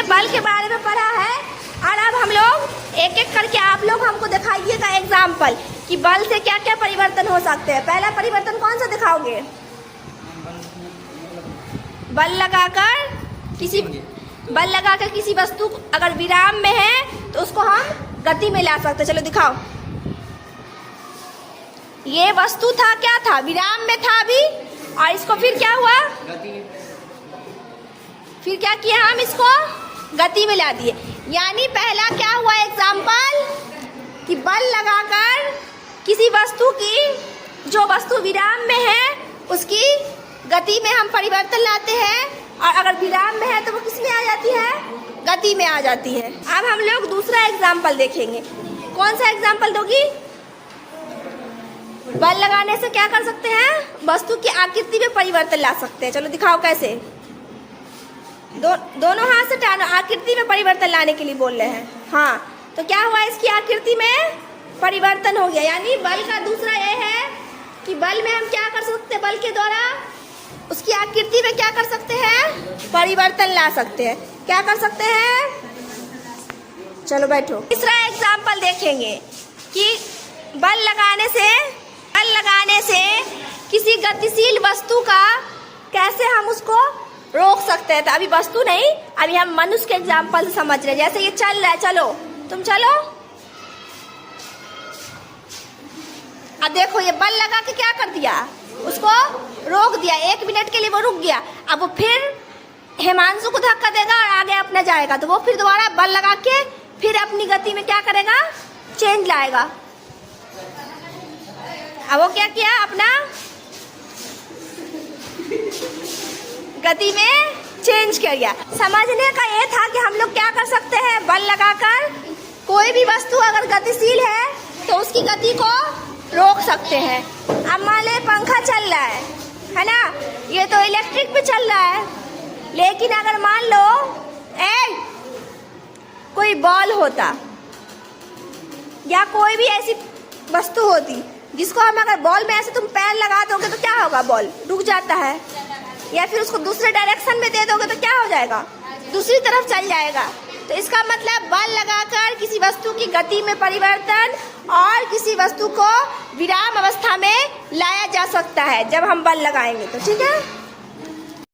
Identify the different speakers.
Speaker 1: बल के बारे में पढ़ा है और अब हम लोग एक एक करके आप लोग हमको दिखाइएगा एग्जाम्पल कि बल से क्या क्या परिवर्तन हो सकते हैं। पहला परिवर्तन कौन सा दिखाओगे? बल लगाकर किसी वस्तु अगर विराम में है तो उसको हम गति में ला सकते हैं। चलो दिखाओ। ये वस्तु था, क्या था? विराम में था अभी, और इसको फिर क्या हुआ? फिर क्या किया? हम इसको गति में ला दिए। यानी पहला क्या हुआ एग्जाम्पल कि बल लगाकर किसी वस्तु की, जो वस्तु विराम में है उसकी गति में हम परिवर्तन लाते हैं, और अगर विराम में है तो वो किस में आ जाती है? गति में आ जाती है। अब हम लोग दूसरा एग्जाम्पल देखेंगे। कौन सा एग्जाम्पल दोगी? बल लगाने से क्या कर सकते हैं? वस्तु की आकृति में परिवर्तन ला सकते हैं। चलो दिखाओ कैसे। दोनों हाथ से टानो, आकृति में परिवर्तन लाने के लिए बोल रहे हैं। हाँ, तो क्या हुआ? इसकी आकृति में परिवर्तन हो गया। यानी बल का दूसरा ये है कि बल में हम क्या कर सकते हैं? बल के द्वारा उसकी आकृति में क्या कर सकते हैं? परिवर्तन ला सकते हैं। क्या कर सकते हैं? चलो बैठो। तीसरा एग्जाम्पल देखेंगे कि बल लगाने से किसी गतिशील वस्तु का कैसे हम उसको रोक सकते हैं। तो अभी वस्तु नहीं, अभी हम मनुष्य के एग्जाम्पल से समझ रहे हैं। जैसे ये चल रहा है, चलो तुम चलो। अब देखो, ये बल लगा के क्या कर दिया? उसको रोक दिया। 1 मिनट के लिए वो रुक गया। अब वो फिर हिमांशु को धक्का देगा और आगे अपना जाएगा, तो वो फिर दोबारा बल लगा के फिर अपनी गति में क्या करेगा? चेंज लाएगा। अब वो क्या किया? अपना गति में चेंज कर दिया। समझने का ये था कि हम लोग क्या कर सकते हैं? बल लगाकर कोई भी वस्तु अगर गतिशील है तो उसकी गति को रोक सकते हैं। अब मान ले पंखा चल रहा है ना, ये तो इलेक्ट्रिक पे चल रहा है, लेकिन अगर मान लो कोई बॉल होता या कोई भी ऐसी वस्तु होती जिसको हम अगर बॉल में ऐसे तुम पैर लगा दोगे तो क्या होगा? बॉल रुक जाता है। या फिर उसको दूसरे डायरेक्शन में दे दोगे तो क्या हो जाएगा? दूसरी तरफ चल जाएगा। तो इसका मतलब बल लगाकर किसी वस्तु की गति में परिवर्तन और किसी वस्तु को विराम अवस्था में लाया जा सकता है जब हम बल लगाएंगे तो। ठीक है।